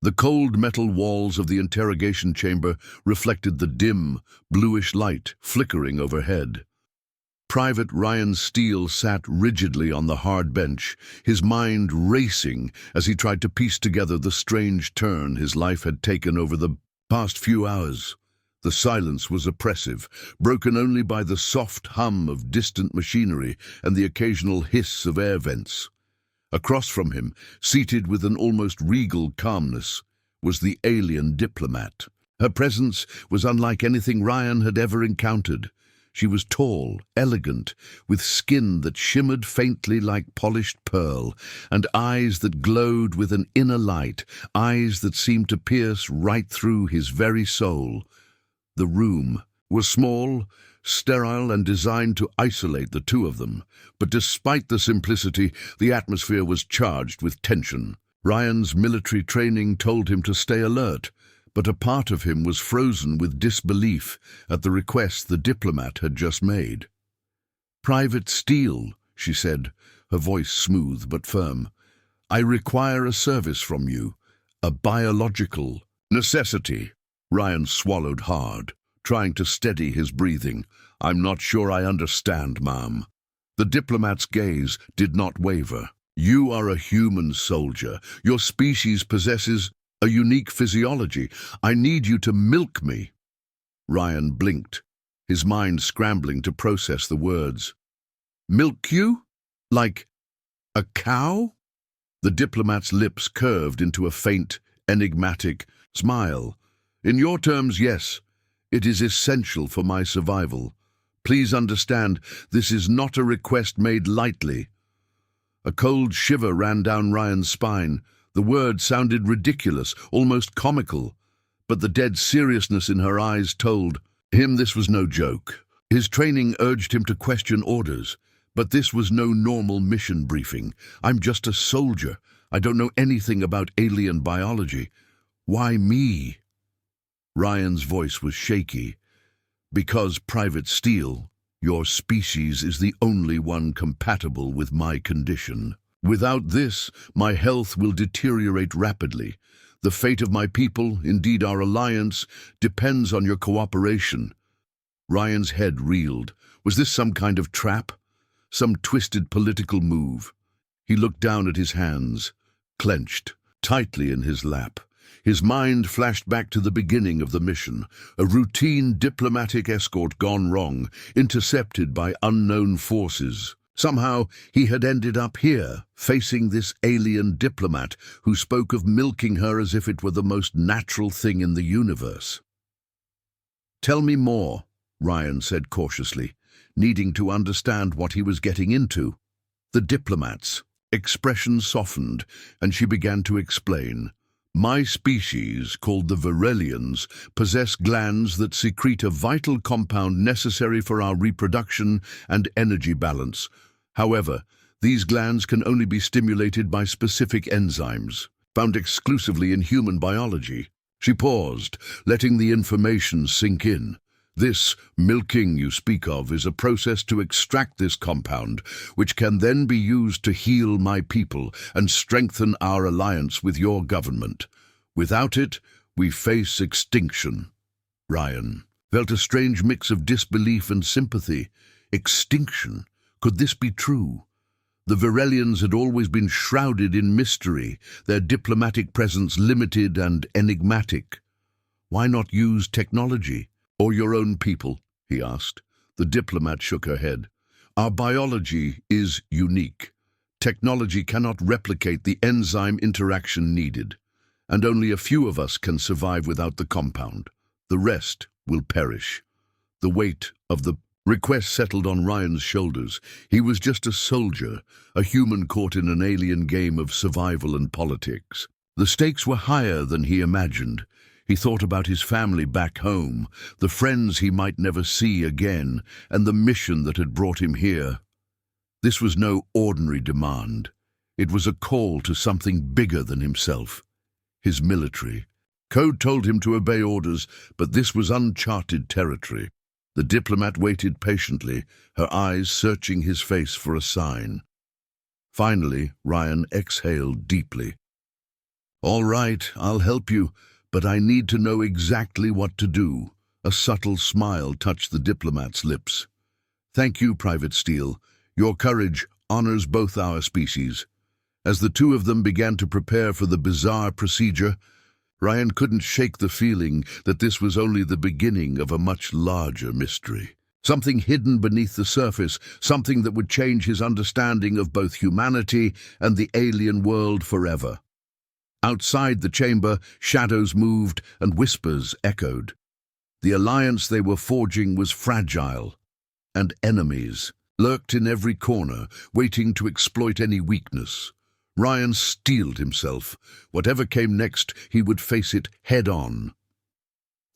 The cold metal walls of the interrogation chamber reflected the dim, bluish light flickering overhead. Private Ryan Steele sat rigidly on the hard bench, his mind racing as he tried to piece together the strange turn his life had taken over the past few hours. The silence was oppressive, broken only by the soft hum of distant machinery and the occasional hiss of air vents. Across from him, seated with an almost regal calmness, was the alien diplomat. Her presence was unlike anything Ryan had ever encountered. She was tall, elegant, with skin that shimmered faintly like polished pearl, and eyes that glowed with an inner light, eyes that seemed to pierce right through his very soul. The room was small, sterile, and designed to isolate the two of them, but despite the simplicity, the atmosphere was charged with tension. Ryan's military training told him to stay alert, but a part of him was frozen with disbelief at the request the diplomat had just made. "Private Steele," she said, her voice smooth but firm, "I require a service from you, a biological necessity." Ryan swallowed hard, trying to steady his breathing. "I'm not sure I understand, ma'am." The diplomat's gaze did not waver. "You are a human soldier. Your species possesses a unique physiology. I need you to milk me." Ryan blinked, his mind scrambling to process the words. "Milk you? Like a cow?" The diplomat's lips curved into a faint, enigmatic smile. "In your terms, yes. It is essential for my survival. Please understand, this is not a request made lightly." A cold shiver ran down Ryan's spine. The word sounded ridiculous, almost comical, but the dead seriousness in her eyes told him this was no joke. His training urged him to question orders, but this was no normal mission briefing. "I'm just a soldier. I don't know anything about alien biology. Why me?" Ryan's voice was shaky. "Because, Private Steele, your species is the only one compatible with my condition. Without this, my health will deteriorate rapidly. The fate of my people, indeed our alliance, depends on your cooperation." Ryan's head reeled. Was this some kind of trap? Some twisted political move? He looked down at his hands, clenched tightly in his lap. His mind flashed back to the beginning of the mission, a routine diplomatic escort gone wrong, intercepted by unknown forces. Somehow he had ended up here, facing this alien diplomat who spoke of milking her as if it were the most natural thing in the universe. "Tell me more," Ryan said cautiously, needing to understand what he was getting into. The diplomat's expression softened, and she began to explain. "My species, called the Virelians, possess glands that secrete a vital compound necessary for our reproduction and energy balance. However, these glands can only be stimulated by specific enzymes, found exclusively in human biology." She paused, letting the information sink in. "This milking you speak of is a process to extract this compound, which can then be used to heal my people and strengthen our alliance with your government. Without it, we face extinction." Ryan felt a strange mix of disbelief and sympathy. Extinction? Could this be true? The Virelians had always been shrouded in mystery, their diplomatic presence limited and enigmatic. "Why not use technology? Or your own people?" he asked. The diplomat shook her head. "Our biology is unique. Technology cannot replicate the enzyme interaction needed, and only a few of us can survive without the compound. The rest will perish." The weight of the request settled on Ryan's shoulders. He was just a soldier, a human caught in an alien game of survival and politics. The stakes were higher than he imagined. He thought about his family back home, the friends he might never see again, and the mission that had brought him here. This was no ordinary demand. It was a call to something bigger than himself. His military. Code told him to obey orders, but this was uncharted territory. The diplomat waited patiently, her eyes searching his face for a sign. Finally, Ryan exhaled deeply. All right, I'll help you, but I need to know exactly what to do. A subtle smile touched the diplomat's lips. Thank you, Private Steele. Your courage honors both our species. As the two of them began to prepare for the bizarre procedure, Ryan couldn't shake the feeling that this was only the beginning of a much larger mystery. Something hidden beneath the surface, something that would change his understanding of both humanity and the alien world forever. Outside the chamber, shadows moved and whispers echoed. The alliance they were forging was fragile, and enemies lurked in every corner, waiting to exploit any weakness. Ryan steeled himself. Whatever came next, he would face it head-on.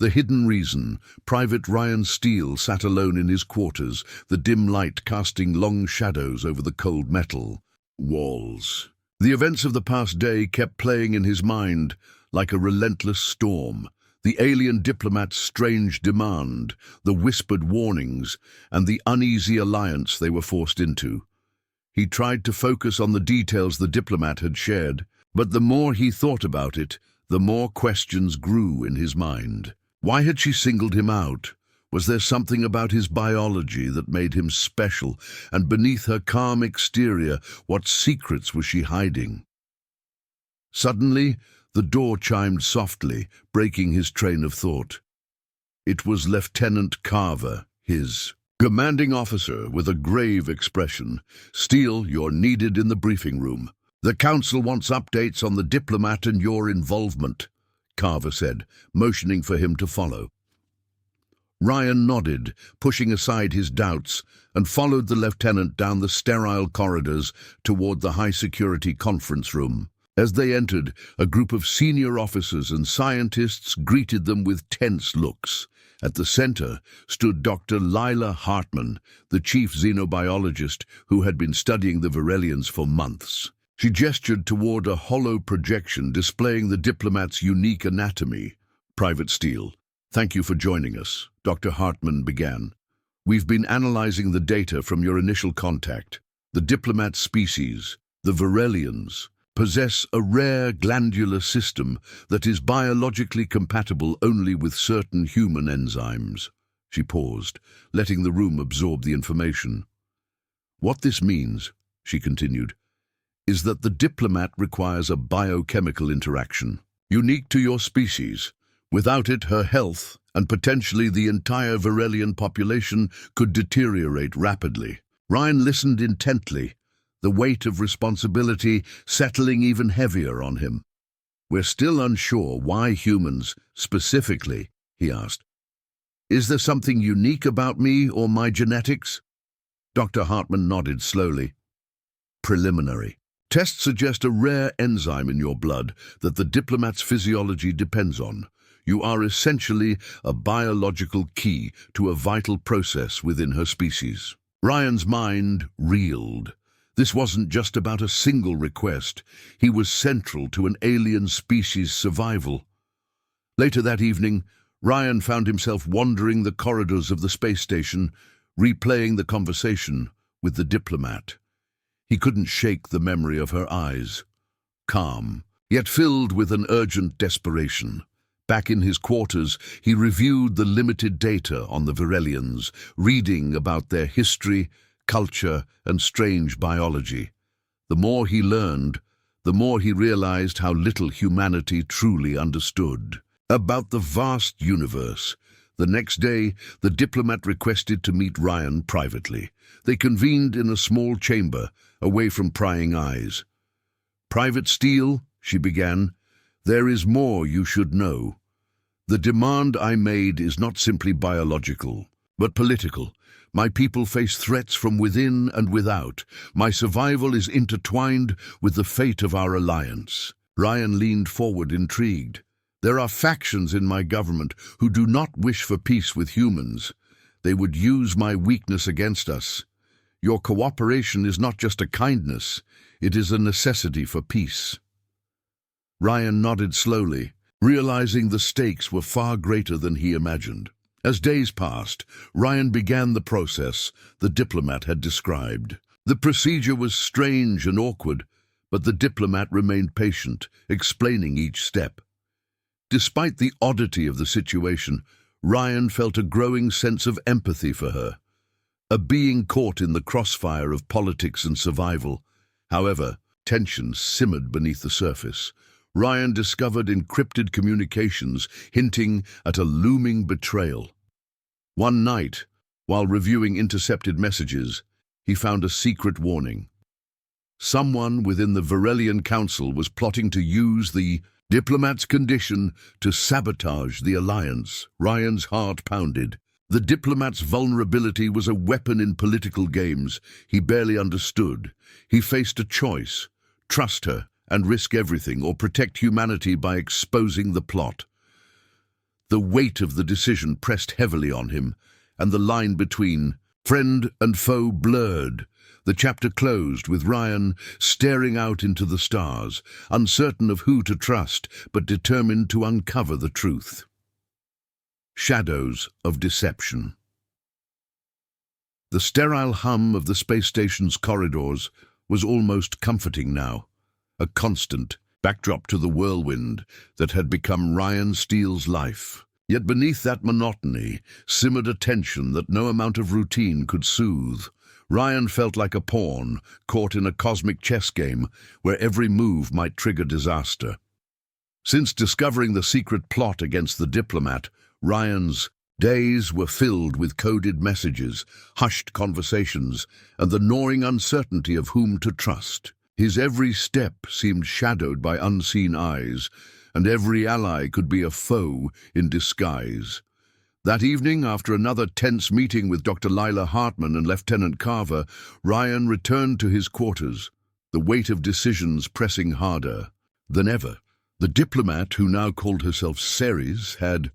The hidden reason. Private Ryan Steele sat alone in his quarters, the dim light casting long shadows over the cold metal walls. The events of the past day kept playing in his mind like a relentless storm. The alien diplomat's strange demand, the whispered warnings, and the uneasy alliance they were forced into. He tried to focus on the details the diplomat had shared, but the more he thought about it, the more questions grew in his mind. Why had she singled him out? Was there something about his biology that made him special? And beneath her calm exterior, what secrets was she hiding? Suddenly, the door chimed softly, breaking his train of thought. It was Lieutenant Carver, his commanding officer, with a grave expression. Steele, you're needed in the briefing room. The Council wants updates on the diplomat and your involvement, Carver said, motioning for him to follow. Ryan nodded, pushing aside his doubts, and followed the lieutenant down the sterile corridors toward the high-security conference room. As they entered, a group of senior officers and scientists greeted them with tense looks. At the center stood Dr. Lila Hartman, the chief xenobiologist who had been studying the Virelians for months. She gestured toward a hollow projection displaying the diplomat's unique anatomy. Private Steele, thank you for joining us, Dr. Hartman began. We've been analyzing the data from your initial contact. The diplomat species, the Virelians, possess a rare glandular system that is biologically compatible only with certain human enzymes. She paused, letting the room absorb the information. What this means, she continued, is that the diplomat requires a biochemical interaction, unique to your species. Without it, her health, and potentially the entire Virelian population, could deteriorate rapidly. Ryan listened intently, the weight of responsibility settling even heavier on him. We're still unsure why humans, specifically, he asked. Is there something unique about me or my genetics? Dr. Hartman nodded slowly. Preliminary. Tests suggest a rare enzyme in your blood that the diplomat's physiology depends on. You are essentially a biological key to a vital process within her species. Ryan's mind reeled. This wasn't just about a single request. He was central to an alien species' survival. Later that evening, Ryan found himself wandering the corridors of the space station, replaying the conversation with the diplomat. He couldn't shake the memory of her eyes, calm, yet filled with an urgent desperation. Back in his quarters, he reviewed the limited data on the Virelians, reading about their history, culture, and strange biology. The more he learned, the more he realized how little humanity truly understood about the vast universe. The next day, the diplomat requested to meet Ryan privately. They convened in a small chamber, away from prying eyes. Private Steele, she began, there is more you should know. The demand I made is not simply biological, but political. My people face threats from within and without. My survival is intertwined with the fate of our alliance. Ryan leaned forward, intrigued. There are factions in my government who do not wish for peace with humans. They would use my weakness against us. Your cooperation is not just a kindness, it is a necessity for peace. Ryan nodded slowly, realizing the stakes were far greater than he imagined. As days passed, Ryan began the process the diplomat had described. The procedure was strange and awkward, But the diplomat remained patient, explaining each step. Despite the oddity of the situation, Ryan felt a growing sense of empathy for her, a being caught in the crossfire of politics and survival. However, tensions simmered beneath the surface. Ryan discovered encrypted communications hinting at a looming betrayal. One night, while reviewing intercepted messages, he found a secret warning. Someone within the Varelian Council was plotting to use the Diplomat's condition to sabotage the alliance. Ryan's heart pounded. The Diplomat's vulnerability was a weapon in political games he barely understood. He faced a choice: trust her and risk everything, or protect humanity by exposing the plot. The weight of the decision pressed heavily on him, and the line between friend and foe blurred. The chapter closed with Ryan staring out into the stars, uncertain of who to trust, but determined to uncover the truth. Shadows of deception. The sterile hum of the space station's corridors was almost comforting now, a constant backdrop to the whirlwind that had become Ryan Steele's life. Yet beneath that monotony simmered a tension that no amount of routine could soothe. Ryan felt like a pawn caught in a cosmic chess game where every move might trigger disaster. Since discovering the secret plot against the diplomat, Ryan's days were filled with coded messages, hushed conversations, and the gnawing uncertainty of whom to trust. His every step seemed shadowed by unseen eyes, and every ally could be a foe in disguise. That evening, after another tense meeting with Dr. Lila Hartman and Lieutenant Carver, Ryan returned to his quarters, the weight of decisions pressing harder than ever. The diplomat, who now called herself Ceres, had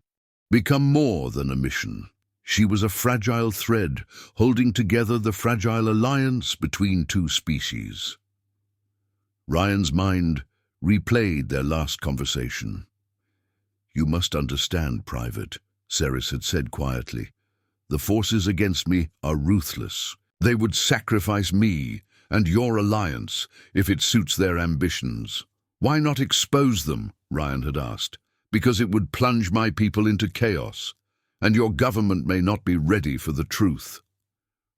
become more than a mission. She was a fragile thread, holding together the fragile alliance between two species. Ryan's mind replayed their last conversation. "You must understand, Private," Ceres had said quietly. "The forces against me are ruthless. They would sacrifice me and your alliance if it suits their ambitions." "Why not expose them?" Ryan had asked. "Because it would plunge my people into chaos, and your government may not be ready for the truth."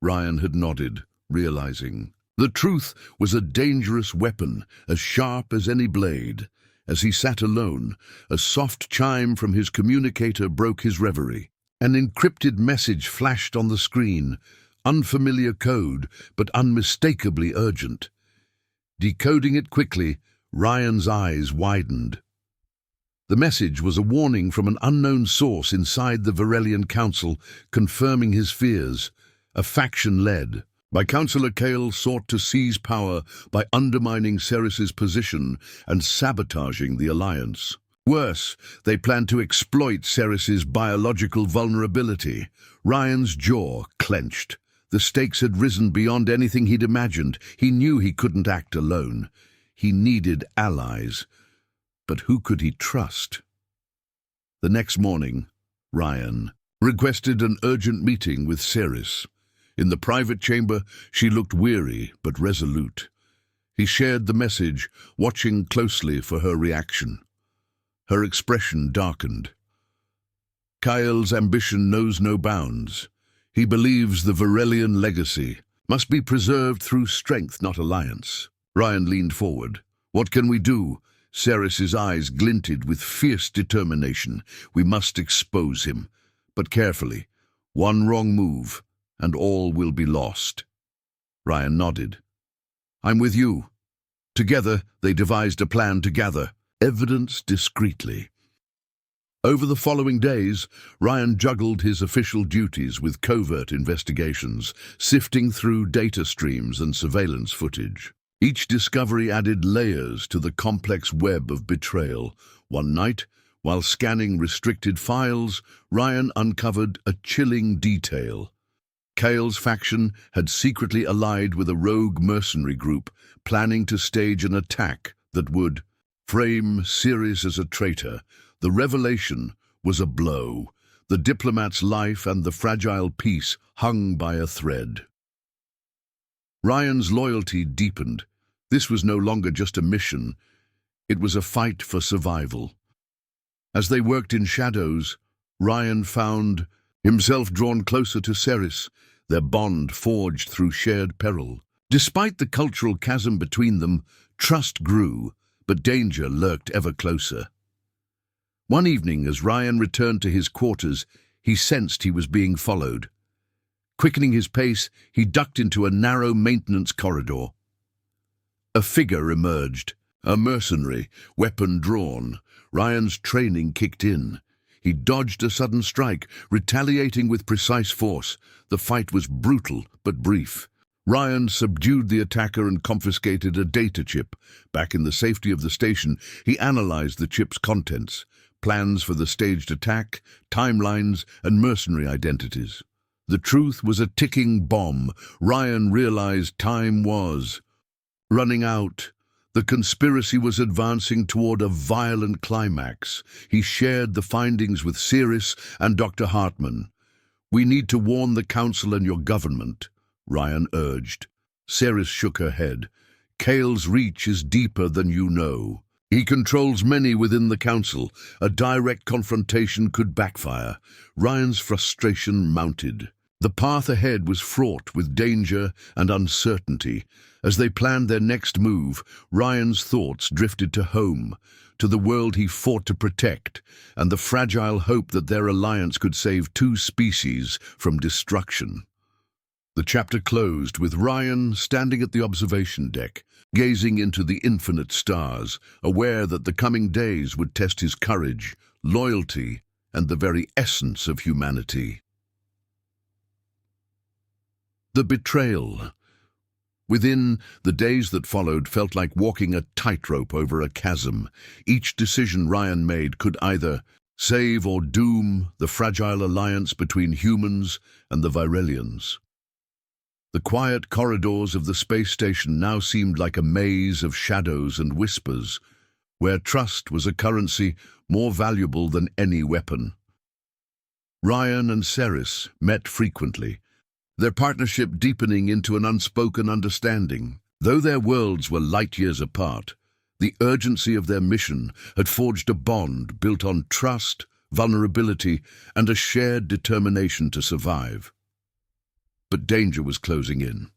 Ryan had nodded, realizing the truth was a dangerous weapon, as sharp as any blade. As he sat alone, a soft chime from his communicator broke his reverie. An encrypted message flashed on the screen, unfamiliar code, but unmistakably urgent. Decoding it quickly, Ryan's eyes widened. The message was a warning from an unknown source inside the Varelian Council, confirming his fears. A faction led by Councillor Kale sought to seize power by undermining Ceres's position and sabotaging the alliance. Worse, they planned to exploit Ceres's biological vulnerability. Ryan's jaw clenched. The stakes had risen beyond anything he'd imagined. He knew he couldn't act alone. He needed allies. But who could he trust? The next morning, Ryan requested an urgent meeting with Ceres. In the private chamber, she looked weary but resolute. He shared the message, watching closely for her reaction. Her expression darkened. "Kyle's ambition knows no bounds. He believes the Varelian legacy must be preserved through strength, not alliance." Ryan leaned forward. "What can we do?" Ceres's eyes glinted with fierce determination. "We must expose him, but carefully. One wrong move, and all will be lost." Ryan nodded. "I'm with you." Together, they devised a plan to gather evidence discreetly. Over the following days, Ryan juggled his official duties with covert investigations, sifting through data streams and surveillance footage. Each discovery added layers to the complex web of betrayal. One night, while scanning restricted files, Ryan uncovered a chilling detail. Kale's faction had secretly allied with a rogue mercenary group, planning to stage an attack that would frame Ceres as a traitor. The revelation was a blow. The diplomat's life and the fragile peace hung by a thread. Ryan's loyalty deepened, This was no longer just a mission, it was a fight for survival. As they worked in shadows, Ryan found himself drawn closer to Ceres, their bond forged through shared peril. Despite the cultural chasm between them, trust grew, but danger lurked ever closer. One evening, as Ryan returned to his quarters, he sensed he was being followed. Quickening his pace, he ducked into a narrow maintenance corridor. A figure emerged, a mercenary, weapon drawn. Ryan's training kicked in. He dodged a sudden strike, retaliating with precise force. The fight was brutal but brief. Ryan subdued the attacker and confiscated a data chip. Back in the safety of the station, he analyzed the chip's contents, plans for the staged attack, timelines, and mercenary identities. The truth was a ticking bomb. Ryan realized time was running out. The conspiracy was advancing toward a violent climax. He shared the findings with Ceres and Dr. Hartman. "We need to warn the Council and your government," Ryan urged. Ceres shook her head. "Kale's reach is deeper than you know. He controls many within the Council. A direct confrontation could backfire." Ryan's frustration mounted. The path ahead was fraught with danger and uncertainty. As they planned their next move, Ryan's thoughts drifted to home, to the world he fought to protect, and the fragile hope that their alliance could save two species from destruction. The chapter closed with Ryan standing at the observation deck, gazing into the infinite stars, aware that the coming days would test his courage, loyalty, and the very essence of humanity. The betrayal. Within, the days that followed felt like walking a tightrope over a chasm. Each decision Ryan made could either save or doom the fragile alliance between humans and the Virelians. The quiet corridors of the space station now seemed like a maze of shadows and whispers, where trust was a currency more valuable than any weapon. Ryan and Ceres met frequently, their partnership deepening into an unspoken understanding. Though their worlds were light years apart, the urgency of their mission had forged a bond built on trust, vulnerability, and a shared determination to survive. But danger was closing in.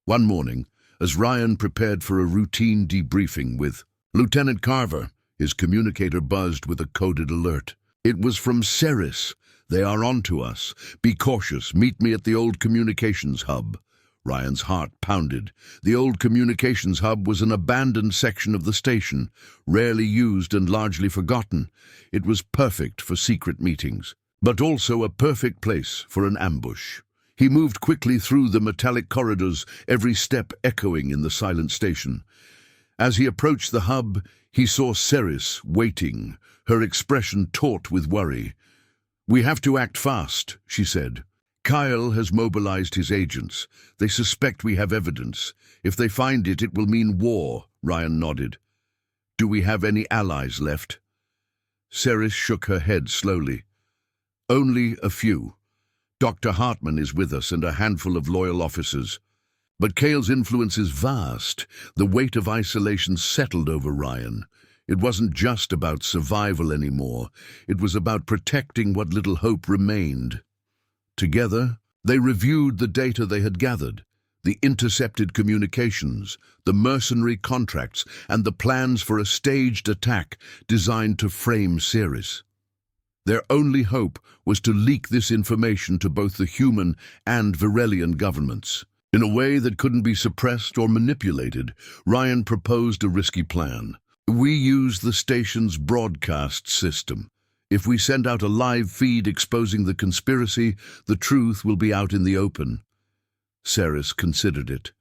One morning, as Ryan prepared for a routine debriefing with Lieutenant Carver, his communicator buzzed with a coded alert. It was from Ceres. "They are on to us. Be cautious. Meet me at the old communications hub." Ryan's heart pounded. The old communications hub was an abandoned section of the station, rarely used and largely forgotten. It was perfect for secret meetings, but also a perfect place for an ambush. He moved quickly through the metallic corridors, every step echoing in the silent station. As he approached the hub, he saw Ceres waiting, her expression taut with worry. "We have to act fast," she said. "Kyle has mobilized his agents. They suspect we have evidence. If they find it, it will mean war." Ryan nodded. "Do we have any allies left?" Ceres shook her head slowly. "Only a few. Dr. Hartman is with us and a handful of loyal officers. But Kale's influence is vast." The weight of isolation settled over Ryan. It wasn't just about survival anymore. It was about protecting what little hope remained. Together, they reviewed the data they had gathered, the intercepted communications, the mercenary contracts, and the plans for a staged attack designed to frame Ceres. Their only hope was to leak this information to both the human and Virelian governments. In a way that couldn't be suppressed or manipulated, Ryan proposed a risky plan. "We use the station's broadcast system. If we send out a live feed exposing the conspiracy, the truth will be out in the open." Ceres considered it.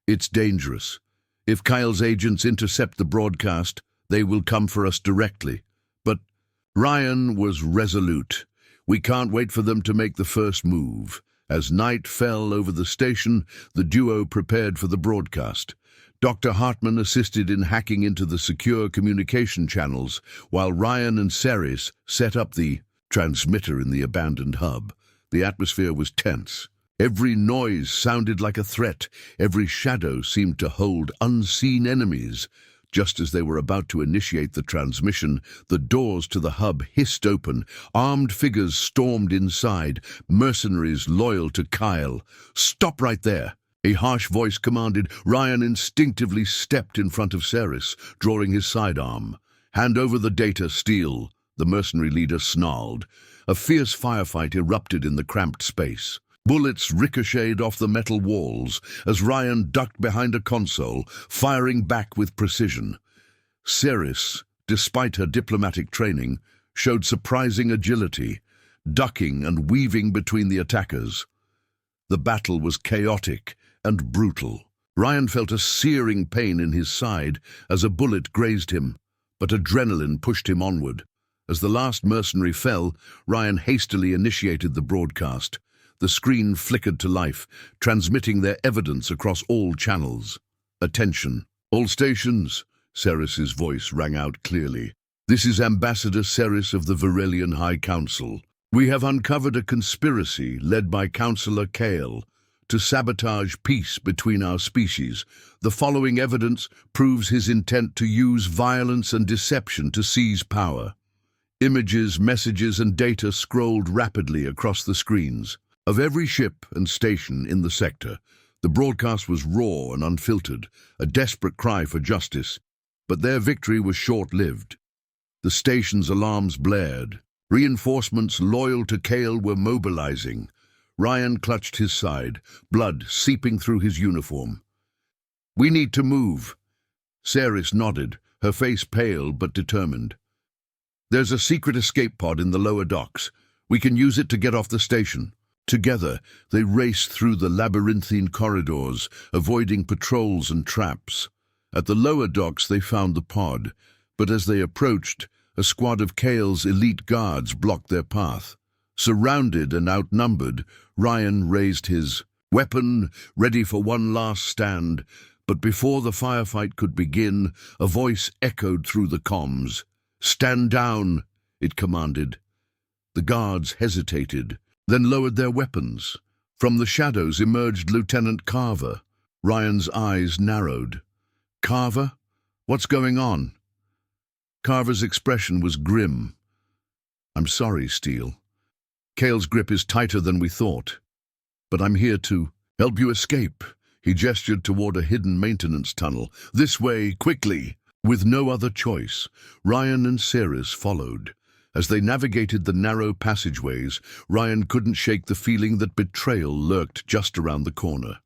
"It's dangerous. If Kyle's agents intercept the broadcast, they will come for us directly." But Ryan was resolute. "We can't wait for them to make the first move." As night fell over the station, the duo prepared for the broadcast. Dr. Hartman assisted in hacking into the secure communication channels, while Ryan and Ceres set up the transmitter in the abandoned hub. The atmosphere was tense. Every noise sounded like a threat. Every shadow seemed to hold unseen enemies. Just as they were about to initiate the transmission, the doors to the hub hissed open. Armed figures stormed inside, mercenaries loyal to Kyle. "Stop right there!" A harsh voice commanded. Ryan instinctively stepped in front of Ceres, drawing his sidearm. "Hand over the data, Steele," the mercenary leader snarled. A fierce firefight erupted in the cramped space. Bullets ricocheted off the metal walls as Ryan ducked behind a console, firing back with precision. Ceres, despite her diplomatic training, showed surprising agility, ducking and weaving between the attackers. The battle was chaotic and brutal. Ryan felt a searing pain in his side as a bullet grazed him, but adrenaline pushed him onward. As the last mercenary fell, Ryan hastily initiated the broadcast. The screen flickered to life, transmitting their evidence across all channels. "Attention, all stations," Ceres's voice rang out clearly. "This is Ambassador Ceres of the Varelian High Council. We have uncovered a conspiracy led by Councillor Kale to sabotage peace between our species. The following evidence proves his intent to use violence and deception to seize power." Images, messages, and data scrolled rapidly across the screens. Of every ship and station in the sector, the broadcast was raw and unfiltered, a desperate cry for justice. But their victory was short-lived. The station's alarms blared. Reinforcements loyal to Kale were mobilizing. Ryan clutched his side, blood seeping through his uniform. "We need to move." Ceres nodded, her face pale but determined. "There's a secret escape pod in the lower docks. We can use it to get off the station." Together, they raced through the labyrinthine corridors, avoiding patrols and traps. At the lower docks they found the pod, but as they approached, a squad of Kale's elite guards blocked their path. Surrounded and outnumbered, Ryan raised his weapon, ready for one last stand, but before the firefight could begin, a voice echoed through the comms. "Stand down," it commanded. The guards hesitated, then lowered their weapons. From the shadows emerged Lieutenant Carver. Ryan's eyes narrowed. "Carver? What's going on?" Carver's expression was grim. "I'm sorry, Steele. Kale's grip is tighter than we thought. But I'm here to help you escape." He gestured toward a hidden maintenance tunnel. "This way, quickly." With no other choice, Ryan and Ceres followed. As they navigated the narrow passageways, Ryan couldn't shake the feeling that betrayal lurked just around the corner.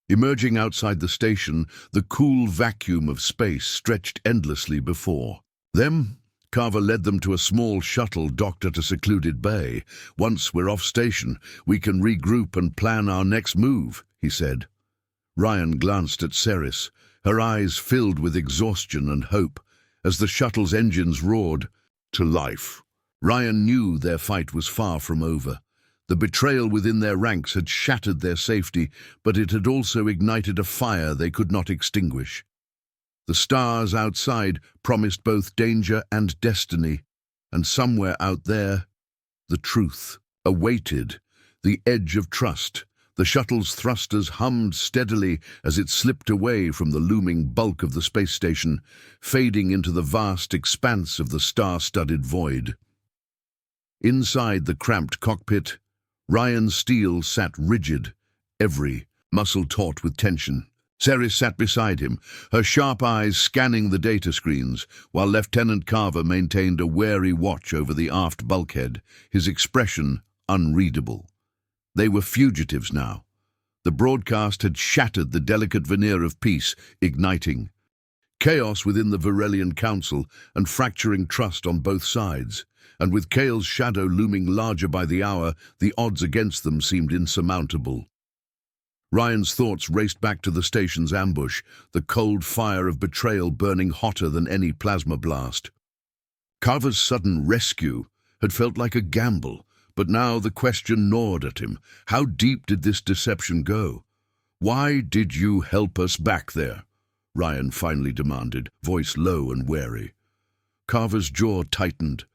Emerging outside the station, the cool vacuum of space stretched endlessly before them. Carver led them to a small shuttle docked at a secluded bay. "Once we're off station, we can regroup and plan our next move," he said. Ryan glanced at Ceres, her eyes filled with exhaustion and hope, as the shuttle's engines roared to life. Ryan knew their fight was far from over. The betrayal within their ranks had shattered their safety, but it had also ignited a fire they could not extinguish. The stars outside promised both danger and destiny, and somewhere out there, the truth awaited, the edge of trust. The shuttle's thrusters hummed steadily as it slipped away from the looming bulk of the space station, fading into the vast expanse of the star-studded void. Inside the cramped cockpit, Ryan Steele sat rigid, every muscle taut with tension. Ceres sat beside him, her sharp eyes scanning the data screens, while Lieutenant Carver maintained a wary watch over the aft bulkhead, his expression unreadable. They were fugitives now. The broadcast had shattered the delicate veneer of peace, igniting chaos within the Varelian Council and fracturing trust on both sides. And with Kale's shadow looming larger by the hour, the odds against them seemed insurmountable. Ryan's thoughts raced back to the station's ambush, the cold fire of betrayal burning hotter than any plasma blast. Carver's sudden rescue had felt like a gamble, but now the question gnawed at him. How deep did this deception go? "Why did you help us back there?" Ryan finally demanded, voice low and wary. Carver's jaw tightened.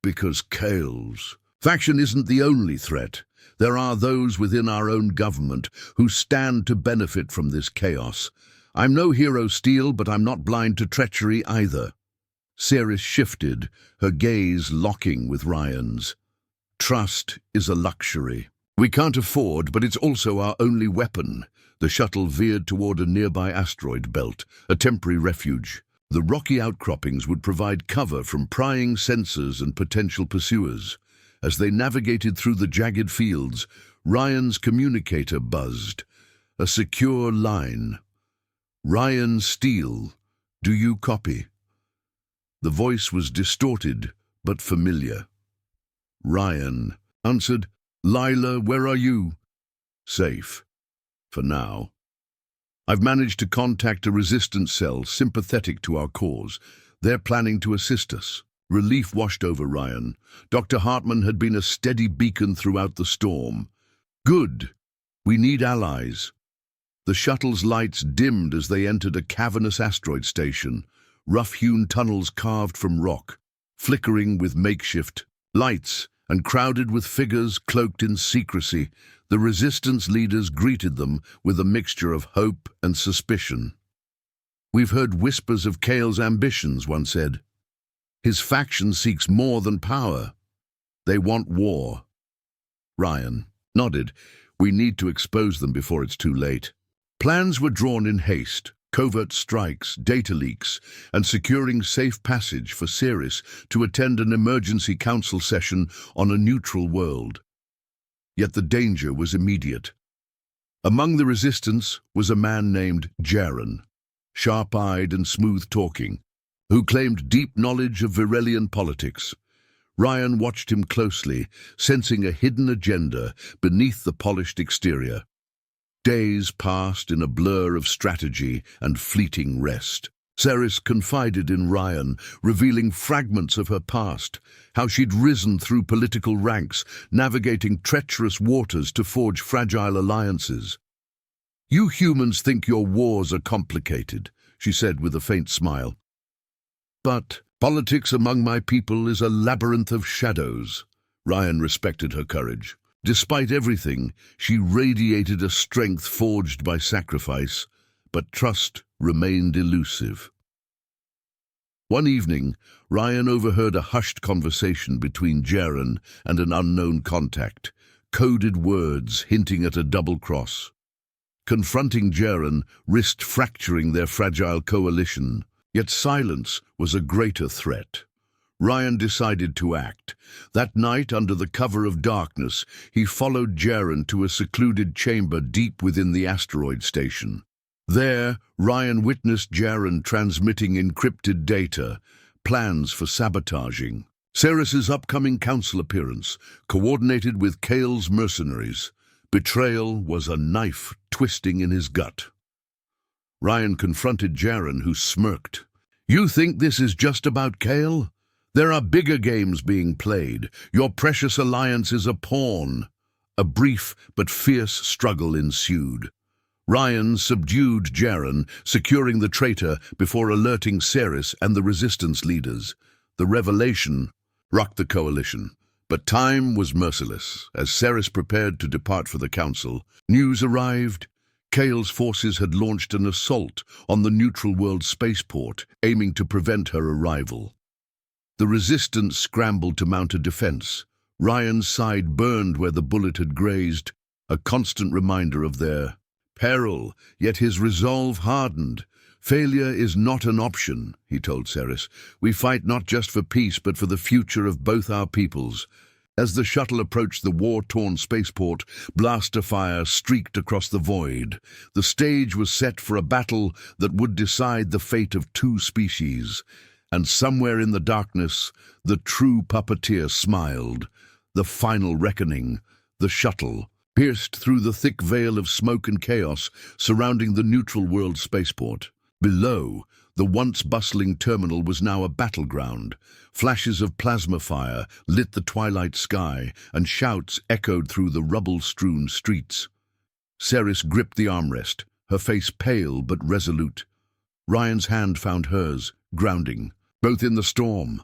"Because Kale's faction isn't the only threat. There are those within our own government who stand to benefit from this chaos. I'm no hero, Steele, but I'm not blind to treachery either. Ceres shifted, her gaze locking with Ryan's. Trust is a luxury we can't afford, but it's also our only weapon. The shuttle veered toward a nearby asteroid belt, a temporary refuge. The rocky outcroppings would provide cover from prying sensors and potential pursuers. As they navigated through the jagged fields, Ryan's communicator buzzed. A secure line. "Ryan Steele, do you copy?" The voice was distorted, but familiar. Ryan answered, "Lila, where are you?" "Safe. For now. I've managed to contact a resistance cell sympathetic to our cause. They're planning to assist us." Relief washed over Ryan. Dr. Hartman had been a steady beacon throughout the storm. "Good. We need allies." The shuttle's lights dimmed as they entered a cavernous asteroid station, rough-hewn tunnels carved from rock, flickering with makeshift lights and crowded with figures cloaked in secrecy. The resistance leaders greeted them with a mixture of hope and suspicion. "We've heard whispers of Kale's ambitions," one said. "His faction seeks more than power. They want war." Ryan nodded. "We need to expose them before it's too late." Plans were drawn in haste, covert strikes, data leaks, and securing safe passage for Ceres to attend an emergency council session on a neutral world. Yet the danger was immediate. Among the resistance was a man named Jaren, sharp-eyed and smooth-talking, who claimed deep knowledge of Virelian politics. Ryan watched him closely, sensing a hidden agenda beneath the polished exterior. Days passed in a blur of strategy and fleeting rest. Ceres confided in Ryan, revealing fragments of her past, how she'd risen through political ranks, navigating treacherous waters to forge fragile alliances. "You humans think your wars are complicated," she said with a faint smile. "But politics among my people is a labyrinth of shadows." Ryan respected her courage. Despite everything, she radiated a strength forged by sacrifice, but trust remained elusive. One evening, Ryan overheard a hushed conversation between Jaren and an unknown contact, coded words hinting at a double cross. Confronting Jaren risked fracturing their fragile coalition, yet silence was a greater threat. Ryan decided to act. That night, under the cover of darkness, he followed Jaren to a secluded chamber deep within the asteroid station. There, Ryan witnessed Jaren transmitting encrypted data, plans for sabotaging Ceres's upcoming council appearance, coordinated with Kale's mercenaries. Betrayal was a knife twisting in his gut. Ryan confronted Jaren, who smirked. "You think this is just about Kale? There are bigger games being played. Your precious alliance is a pawn." A brief but fierce struggle ensued. Ryan subdued Jaren, securing the traitor before alerting Ceres and the resistance leaders. The revelation rocked the coalition. But time was merciless. As Ceres prepared to depart for the council, news arrived. Kale's forces had launched an assault on the neutral world spaceport, aiming to prevent her arrival. The resistance scrambled to mount a defense. Ryan's side burned where the bullet had grazed, a constant reminder of their peril, yet his resolve hardened. "Failure is not an option," he told Ceres. "We fight not just for peace, but for the future of both our peoples." As the shuttle approached the war-torn spaceport, blaster fire streaked across the void. The stage was set for a battle that would decide the fate of two species. And somewhere in the darkness, the true puppeteer smiled. The final reckoning, the shuttle, pierced through the thick veil of smoke and chaos surrounding the neutral world spaceport. Below, the once bustling terminal was now a battleground. Flashes of plasma fire lit the twilight sky, and shouts echoed through the rubble-strewn streets. Ceres gripped the armrest, her face pale but resolute. Ryan's hand found hers, grounding. "Both in the storm.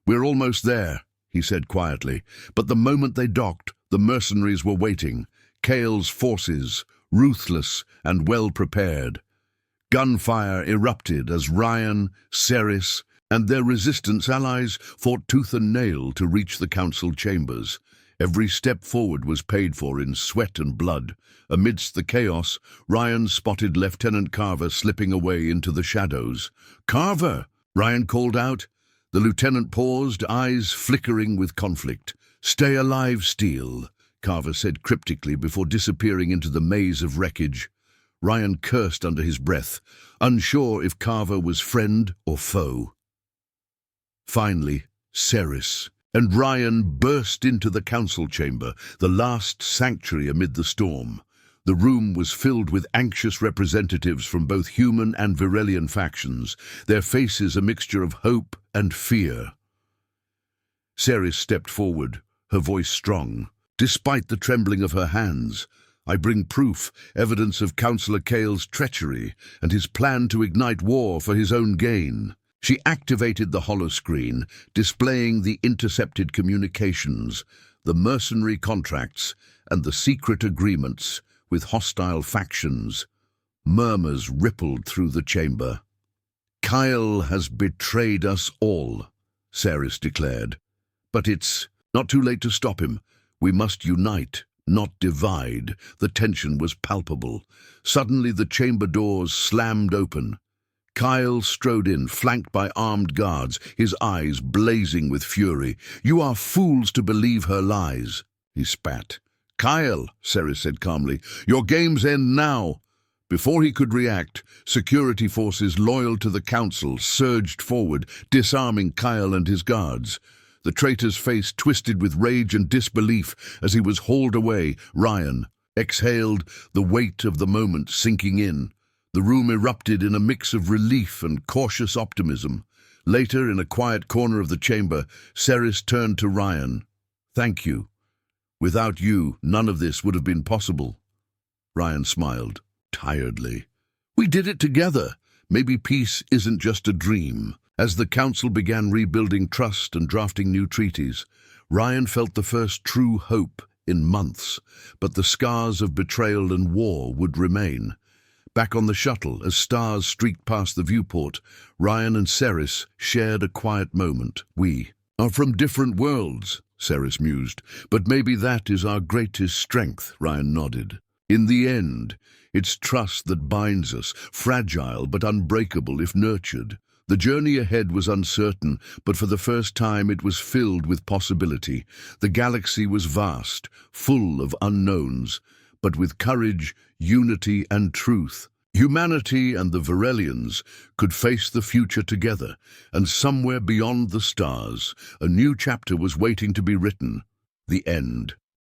We're almost there," he said quietly, but the moment they docked, the The mercenaries were waiting, Kale's forces, ruthless and well-prepared. Gunfire erupted as Ryan, Ceres, and their resistance allies fought tooth and nail to reach the council chambers. Every step forward was paid for in sweat and blood. Amidst the chaos, Ryan spotted Lieutenant Carver slipping away into the shadows. "Carver!" Ryan called out. The lieutenant paused, eyes flickering with conflict. "Stay alive, Steele," Carver said cryptically before disappearing into the maze of wreckage. Ryan cursed under his breath, unsure if Carver was friend or foe. Finally, Ceres and Ryan burst into the council chamber, the last sanctuary amid the storm. The room was filled with anxious representatives from both human and Virelian factions, their faces a mixture of hope and fear. Ceres stepped forward, her voice strong. "Despite the trembling of her hands, I bring proof, evidence of Councillor Kale's treachery and his plan to ignite war for his own gain." She activated the holoscreen, displaying the intercepted communications, the mercenary contracts, and the secret agreements with hostile factions. Murmurs rippled through the chamber. "Kyle has betrayed us all," Ceres declared. "But it's not too late to stop him. We must unite, not divide." The tension was palpable. Suddenly the chamber doors slammed open. Kyle strode in, flanked by armed guards, his eyes blazing with fury. "You are fools to believe her lies," he spat. "Kyle," Ceres said calmly, "your game's end now." Before he could react, security forces loyal to the council surged forward, disarming Kyle and his guards. The traitor's face twisted with rage and disbelief as he was hauled away. Ryan exhaled, the weight of the moment sinking in. The room erupted in a mix of relief and cautious optimism. Later, in a quiet corner of the chamber, Ceres turned to Ryan. "Thank you. Without you, none of this would have been possible." Ryan smiled, tiredly. "We did it together. Maybe peace isn't just a dream." As the council began rebuilding trust and drafting new treaties, Ryan felt the first true hope in months, but the scars of betrayal and war would remain. Back on the shuttle, as stars streaked past the viewport, Ryan and Ceres shared a quiet moment. "We are from different worlds," Ceres mused, "but maybe that is our greatest strength," Ryan nodded. "In the end, it's trust that binds us, fragile but unbreakable if nurtured." The journey ahead was uncertain, but for the first time it was filled with possibility. The galaxy was vast, full of unknowns, but with courage, unity, and truth, humanity and the Virelians could face the future together, and somewhere beyond the stars, a new chapter was waiting to be written. The end.